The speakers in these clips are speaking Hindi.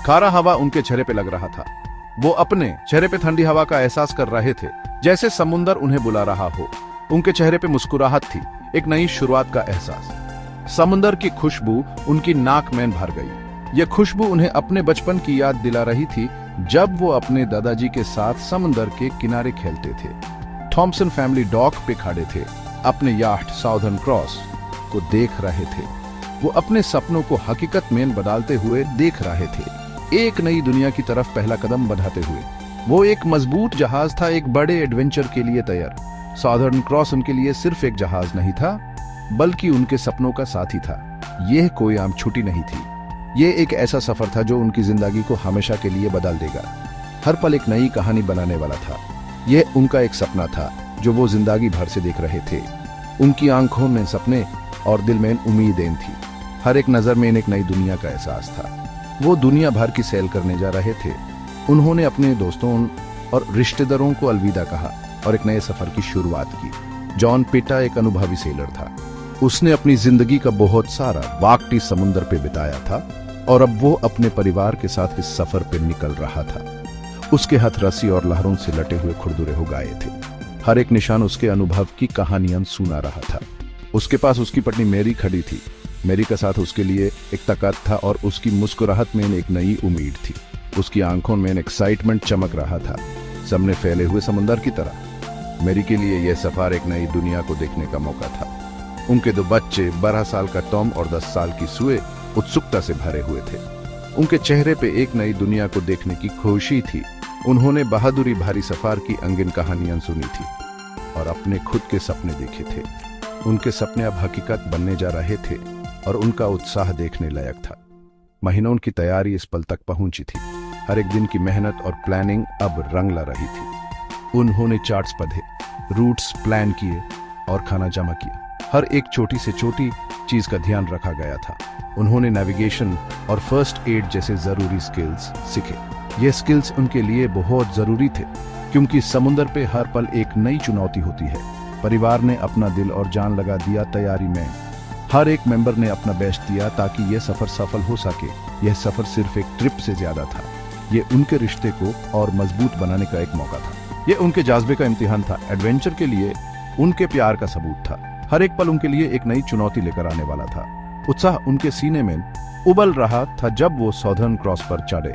खारा हवा उनके चेहरे पे लग रहा था। वो अपने चेहरे पे ठंडी हवा का एहसास कर रहे थे, जैसे समुंदर उन्हें बुला रहा हो। उनके चेहरे पे मुस्कुराहट थी, एक नई शुरुआत का एहसास। समुंदर की खुशबू उनकी नाक में भर गई। यह खुशबू उन्हें अपने बचपन की याद दिला रही थी, जब वो अपने दादाजी के साथ समुंदर के किनारे खेलते थे। थॉमसन फैमिली डॉक पे खड़े थे, अपने याcht साउदर्न क्रॉस को देख रहे थे। वो अपने सपनों को हकीकत में बदलते हुए देख रहे थे, एक नई दुनिया की तरफ पहला कदम बढ़ाते हुए। वो एक मजबूत जहाज था, एक बड़े एडवेंचर के लिए तैयार। साउदर्न क्रॉस उनके लिए सिर्फ एक जहाज नहीं था, बल्कि उनके सपनों का साथी था। यह कोई आम छुट्टी नहीं थी, यह एक ऐसा सफर था जो उनकी जिंदगी को हमेशा के लिए बदल देगा। हर पल एक नई कहानी बनाने वाला था। यह उनका एक सपना था जो वो जिंदगी भर से देख रहे थे। उनकी आंखों में सपने और दिल में उम्मीदें थी। हर एक नजर में एक नई दुनिया का एहसास था। वो दुनिया भर की सैर करने जा रहे थे। उन्होंने अपने दोस्तों और रिश्तेदारों को अलविदा कहा और एक नए सफर की शुरुआत की। जॉन पिटा एक अनुभवी सेलर था। उसने अपनी जिंदगी का बहुत सारा वक्त इस समुद्र पे बिताया था और अब वो अपने परिवार के साथ इस सफर पे निकल रहा था। उसके हाथ रस्सी और लहरों से लटे हुए खुरदुरे हो गए थे। हर एक निशान उसके अनुभव की कहानियां सुना रहा था। उसके पास उसकी पत्नी मेरी खड़ी थी। मेरी का साथ उसके लिए एक ताकत था और उसकी मुस्कुराहट में एक नई उम्मीद थी। उसकी आंखों में एक्साइटमेंट चमक रहा था, सामने फैले हुए समुद्र की तरह। मेरी के लिए यह सफर एक नई दुनिया को देखने का मौका था। उनके दो बच्चे, 12 साल का टॉम और 10 साल की सुए, उत्सुकता से भरे हुए थे। उनके चेहरे पे एक नई दुनिया को देखने की खुशी थी। उन्होंने बहादुरी भारी सफर की अंगिन कहानियां सुनी थी और अपने खुद के सपने देखे थे। उनके सपने अब हकीकत बनने जा रहे थे और उनका उत्साह देखने लायक था। महीनों की तैयारी इस पल तक पहुंची थी। हर एक दिन की मेहनत और प्लानिंग अब रंग ला रही थी। उन्होंने चार्ट्स पढ़े, रूट्स प्लान किए और खाना जमा किया। हर एक छोटी से छोटी चीज का ध्यान रखा गया था। उन्होंने नेविगेशन और फर्स्ट एड जैसे जरूरी स्किल्स सीखे। ये स्किल्स उनके लिए बहुत जरूरी थे, क्योंकि समुद्र पे हर पल एक नई चुनौती होती है। परिवार ने अपना दिल और जान लगा दिया तैयारी में। हर एक मेंबर ने अपना बेस्ट दिया ताकि यह सफर सफल हो सके। यह सफर सिर्फ एक ट्रिप से ज्यादा था। यह उनके रिश्ते को और मजबूत बनाने का एक मौका था। यह उनके जज्बे का इम्तिहान था। एडवेंचर के लिए उनके प्यार का सबूत था। हर एक पल उनके लिए एक नई चुनौती लेकर आने वाला था। उत्साह उनके सीने में उबल रहा था जब वो साउदर्न क्रॉस पर चढ़े।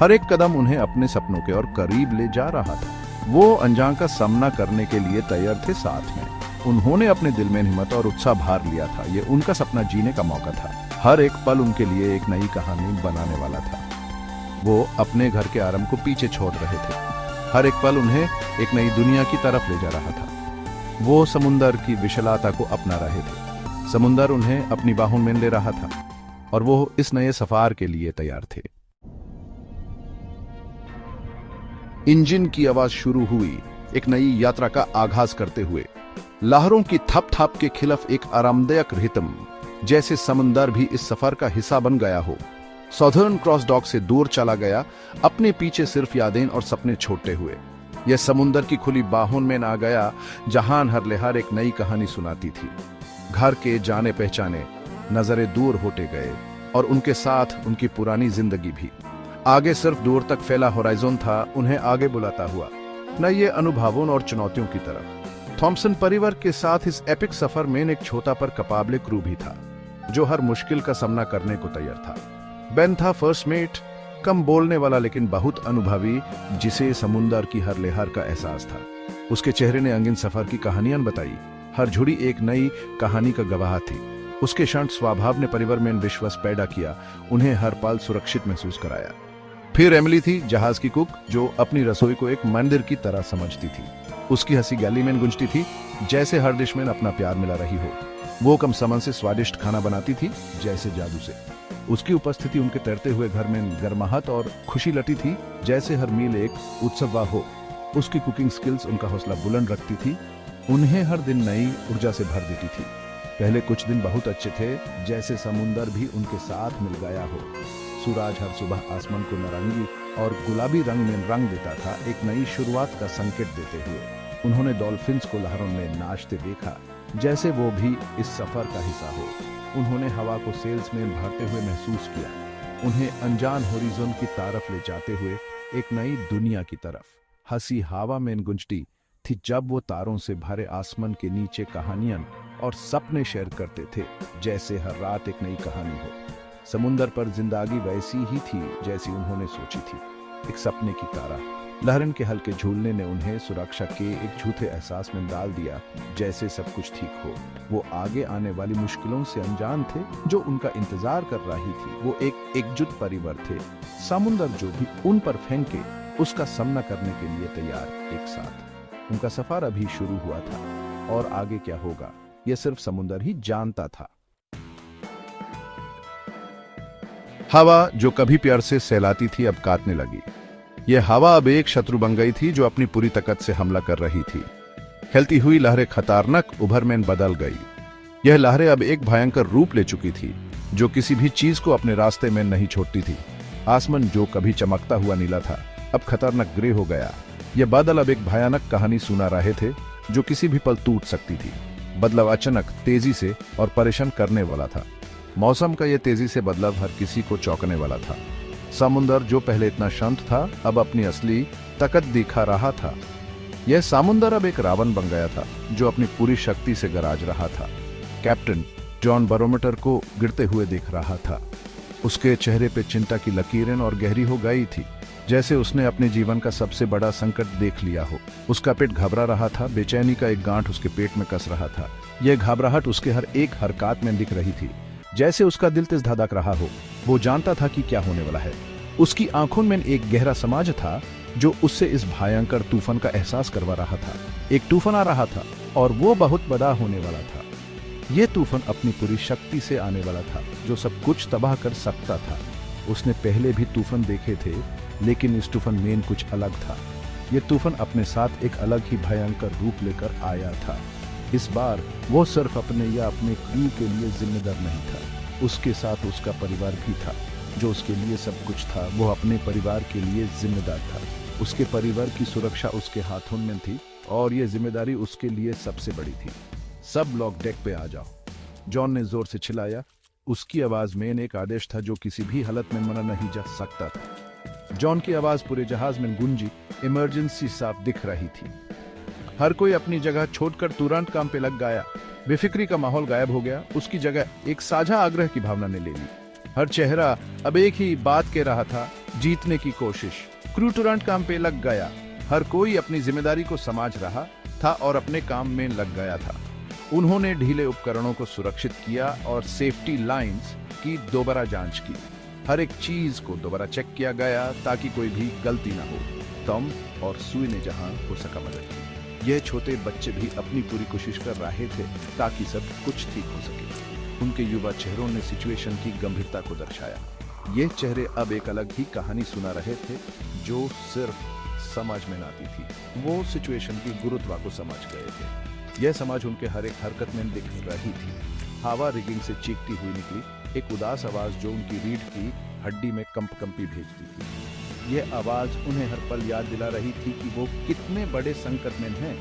हर एक कदम उन्हें अपने सपनों के और करीब ले जा रहा था। वो अनजान का सामना करने के लिए तैयार थे। साथ में उन्होंने अपने दिल में हिम्मत और उत्साह भर लिया था। ये उनका सपना जीने का मौका था। हर एक पल उनके लिए एक नई कहानी बनाने वाला था। वो अपने घर के आराम को पीछे छोड़ रहे थे। हर एक पल उन्हें एक नई दुनिया की तरफ ले जा रहा था। वो समुंदर की विशालता को अपना रहे थे। समुंदर उन्हें अपनी बाहों में ले रहा था और वो इस नए सफर के लिए तैयार थे। इंजन की आवाज शुरू हुई, एक नई यात्रा का आगाज करते हुए। लहरों की थप थप के खिलाफ एक आरामदायक रिदम, जैसे समंदर भी इस सफर का हिस्सा बन गया हो। साउदर्न क्रॉस डॉक से दूर चला गया, अपने पीछे सिर्फ यादें और सपने छोड़ते हुए। यह समुंदर की खुली बाहों में ना गया, जहां हर लहर एक नई कहानी सुनाती थी। घर के जाने पहचाने नजरें दूर होते गए और उनके साथ उनकी पुरानी जिंदगी भी। आगे सिर्फ दूर तक फैला होराइजन था, उन्हें आगे बुलाता हुआ नए अनुभवों और चुनौतियों की तरफ। थॉमसन परिवार के साथ इस एपिक सफर में एक छोटा पर कपाबले क्रू भी था, जो हर मुश्किल का सामना करने को तैयार था। बेन था फर्स्ट मेट, कम बोलने वाला लेकिन बहुत अनुभवी, जिसे समुंदर की हर लहर का एहसास था। उसके चेहरे ने अंगिन सफर की कहानियां बताई। हर झुड़ी एक नई कहानी का गवाह थी। उसके शांत स्वभाव ने परिवार में विश्वास पैदा किया, उन्हें हर पल सुरक्षित महसूस कराया। फिर एमिली थी, जहाज की कुक, जो अपनी रसोई को एक मंदिर की तरह समझती थी। उसकी हंसी गली में गूंजती थी, जैसे हर डिश में अपना प्यार मिला रही हो। वो कम समय से स्वादिष्ट खाना बनाती थी, जैसे जादू से। उसकी उपस्थिति उनके तैरते हुए घर में गर्माहट और खुशी लटी थी, जैसे हर मील एक उत्सव हो। उसकी कुकिंग स्किल्स उनका हौसला बुलंद रखती थी, उन्हें हर दिन नई ऊर्जा से भर देती थी। पहले कुछ दिन बहुत अच्छे थे, जैसे समुंदर भी उनके साथ मिल गया हो। सूरज हर सुबह आसमान को नारंगी और गुलाबी रंग में रंग देता था, एक नई शुरुआत का संकेत देते हुए। उन्होंने डॉल्फिन्स को लहरों में नाचते देखा, जैसे वो भी इस सफर का हिस्सा हो। उन्होंने हवा को सेल्स में भरते हुए महसूस किया, उन्हें अनजान होरिज़ोन की तरफ ले जाते हुए एक नई दुनिया की तरफ। हंसी हवा में गुंजती थी जब वो तारों से भरे आसमान के नीचे कहानियां और सपने शेयर करते थे, जैसे हर रात एक नई कहानी हो। समुंदर पर जिंदगी वैसी ही थी जैसी उन्होंने सोची थी, एक सपने की तरह। लहरन के हल्के झूलने ने उन्हें सुरक्षा के एक झूठे एहसास में डाल दिया, जैसे सब कुछ ठीक हो। वो आगे आने वाली मुश्किलों से अनजान थे जो उनका इंतजार कर रही थी। वो एक एकजुट परिवार थे, समुंदर जो भी उन पर फेंके उसका सामना करने के लिए तैयार एक साथ। उनका सफर अभी शुरू हुआ था और आगे क्या होगा यह सिर्फ समुंदर ही जानता था। हवा जो कभी प्यार से सहलाती थी अब काटने लगी। यह हवा अब एक शत्रु बन गई थी जो अपनी पूरी ताकत से हमला कर रही थी। खेलती हुई लहरें खतरनाक उभर में बदल गई। यह लहरें अब एक भयंकर रूप ले चुकी थी जो किसी भी चीज को अपने रास्ते में नहीं छोड़ती थी। आसमान जो कभी चमकता हुआ नीला था अब खतरनाक ग्रे हो गया। यह बादल अब एक भयानक कहानी सुना रहे थे जो किसी भी पल टूट सकती थी। बदलाव अचानक, तेजी से और परेशान करने वाला था। मौसम का यह तेजी से बदलाव हर किसी को चौंकने वाला था। समुंदर जो पहले इतना शांत था अब अपनी असली ताकत दिखा रहा था। यह समुंदर अब एक रावण बन गया था जो अपनी पूरी शक्ति से गरज रहा था। कैप्टन जॉन बैरोमीटर को गिरते हुए देख रहा था। उसके चेहरे पे चिंता की लकीरें और गहरी हो गई थी, जैसे उसने अपने जीवन का सबसे बड़ा संकट देख लिया हो। उसका पेट घबरा रहा था, बेचैनी का एक गांठ उसके पेट में कस रहा था। यह घबराहट उसके हर एक हरकत में दिख रही थी, जैसे उसका दिल तेज धड़क रहा हो। वो जानता था कि क्या होने वाला है। उसकी आंखों में एक गहरा समाज था जो उससे इस भयंकर तूफान का एहसास करवा रहा था। एक तूफान आ रहा था और वो बहुत बड़ा होने वाला था। यह तूफान अपनी पूरी शक्ति से आने वाला था जो सब कुछ तबाह कर सकता था। उसने पहले भी तूफान देखे थे, लेकिन इस तूफान में कुछ अलग था। यह तूफान अपने साथ एक अलग ही भयंकर रूप लेकर आया था। इस बार वो सिर्फ अपने या अपने क्रू के लिए जिम्मेदार नहीं था, उसके साथ उसका परिवार भी था। जो उसके लिए सब कुछ था वो अपने परिवार के लिए जिम्मेदार था। उसके परिवार की सुरक्षा उसके हाथों में थी और ये जिम्मेदारी उसके लिए सबसे बड़ी थी। सब लोग डेक पे आ जाओ, जॉन ने जोर से चिल्लाया। उसकी आवाज में एक आदेश था जो किसी भी हालत में मना नहीं जा सकता था। जॉन की आवाज पूरे जहाज में गूंजी, इमरजेंसी साफ दिख रही थी। हर कोई अपनी जगह छोड़कर तुरंत काम पे लग गया। बेफिक्री का माहौल गायब हो गया, उसकी जगह एक साझा आग्रह की भावना ने ले ली। हर चेहरा अब एक ही बात कह रहा था, जीतने की कोशिश। क्रू तुरंत काम पे लग गया। हर कोई अपनी जिम्मेदारी को समझ रहा था और अपने काम में लग गया था। उन्होंने ढीले उपकरणों को सुरक्षित किया और सेफ्टी लाइंस की दोबारा जांच की। हर एक चीज को दोबारा चेक किया गया ताकि कोई भी गलती ना हो। टॉम और सुई ने जहां हो सका मदद की। यह छोटे बच्चे भी अपनी पूरी कोशिश कर रहे थे ताकि सब कुछ ठीक हो सके। उनके युवा चेहरों ने सिचुएशन की गंभीरता को दर्शाया। ये चेहरे अब एक अलग ही कहानी सुना रहे थे जो सिर्फ समझ में ना आती थी। वो सिचुएशन की गुरुत्वा को समझ गए थे। यह समझ उनके हर एक हरकत में दिख रही थी। हवा रिगिंग से चीखती हुई निकली, एक उदास आवाज जो उनकी रीढ़ की हड्डी में कंपी भेजती थी। यह आवाज उन्हें हर पल याद दिला रही थी कि वो कितने बड़े संकट में हैं।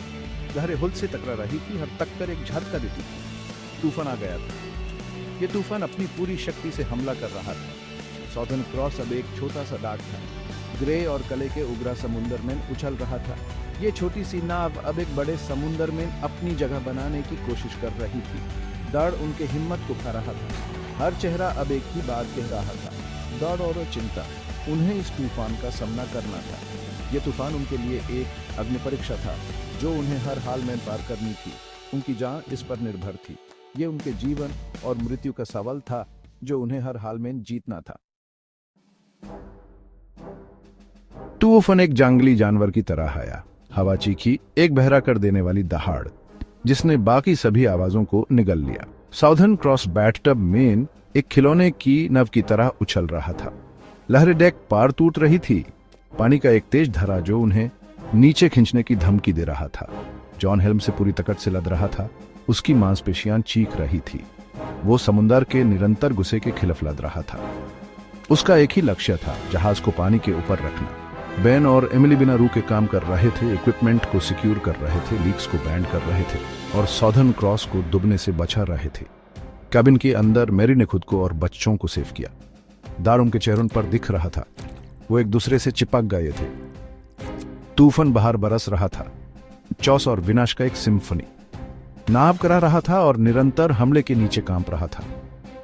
लहरें हुल से टकरा रही थी, हर टक्कर एक झटका देती थी। तूफान आ गया था। ये तूफान अपनी पूरी शक्ति से हमला कर रहा था। साउदर्न क्रॉस अब एक छोटा सा डाक था, ग्रे और कले के उग्रा समुंदर में उछल रहा था। ये छोटी सी नाव अब एक बड़े समुंदर में अपनी जगह बनाने की कोशिश कर रही थी। डर उनके हिम्मत को खा रहा था। हर चेहरा अब एक ही बात कह रहा था, डर और चिंता। उन्हें इस तूफान का सामना करना था। ये तूफान उनके लिए एक अग्नि परीक्षा था जो उन्हें हर हाल में पार करनी थी। उनकी जान इस पर निर्भर थी। ये उनके जीवन और मृत्यु का सवाल था जो उन्हें हर हाल में जीतना था। तूफान एक जंगली जानवर की तरह आया। हवा चीखी, एक बहरा कर देने वाली दहाड़ जिसने बाकी सभी आवाजों को निगल लिया। साउदर्न क्रॉस बैटटब में एक खिलौने की नव की तरह उछल रहा था। लहरें डेक पार टूट रही थी। पानी का एक तेज धारा जो उन्हें नीचे खींचने की धमकी दे रहा था। जॉन हेल्म से पूरी ताकत से लद रहा था। उसकी मांसपेशियां चीख रही थी। वो समुंदर के निरंतर गुस्से के खिलाफ लड़ रहा था। उसका एक ही लक्ष्य था, जहाज को पानी के ऊपर रखना। बेन और एमिली बिना रुके काम कर रहे थे, इक्विपमेंट को सिक्योर कर रहे थे, लीक्स को बैंड कर रहे थे और साउदर्न क्रॉस को डूबने से बचा रहे थे। कैबिन के अंदर मैरी ने खुद को और बच्चों को सेव किया। दार उनके चेहरों पर दिख रहा था। वो एक दूसरे से चिपक गए थे। तूफान बाहर बरस रहा था, चौस और विनाश का एक सिम्फनी। नाव करा रहा था और निरंतर हमले के नीचे कांप रहा था।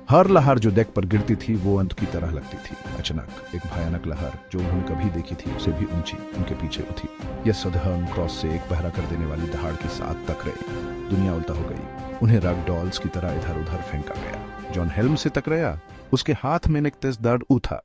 हर लहर जो डेक पर गिरती थी वो अंत की तरह लगती थी। अचानक एक भयानक लहर जो उन्होंने कभी देखी थी उसे भी ऊंची उनके पीछे उठी। यह सदहर्न क्रॉस से एक बहरा कर देने वाली दहाड़ के साथ टकराई। दुनिया उल्टा हो गई। उन्हें रग डॉल्स की तरह इधर उधर फेंका गया। जॉन हेल्म से टकराया। उसके हाथ में एक तेज दर्द उठा।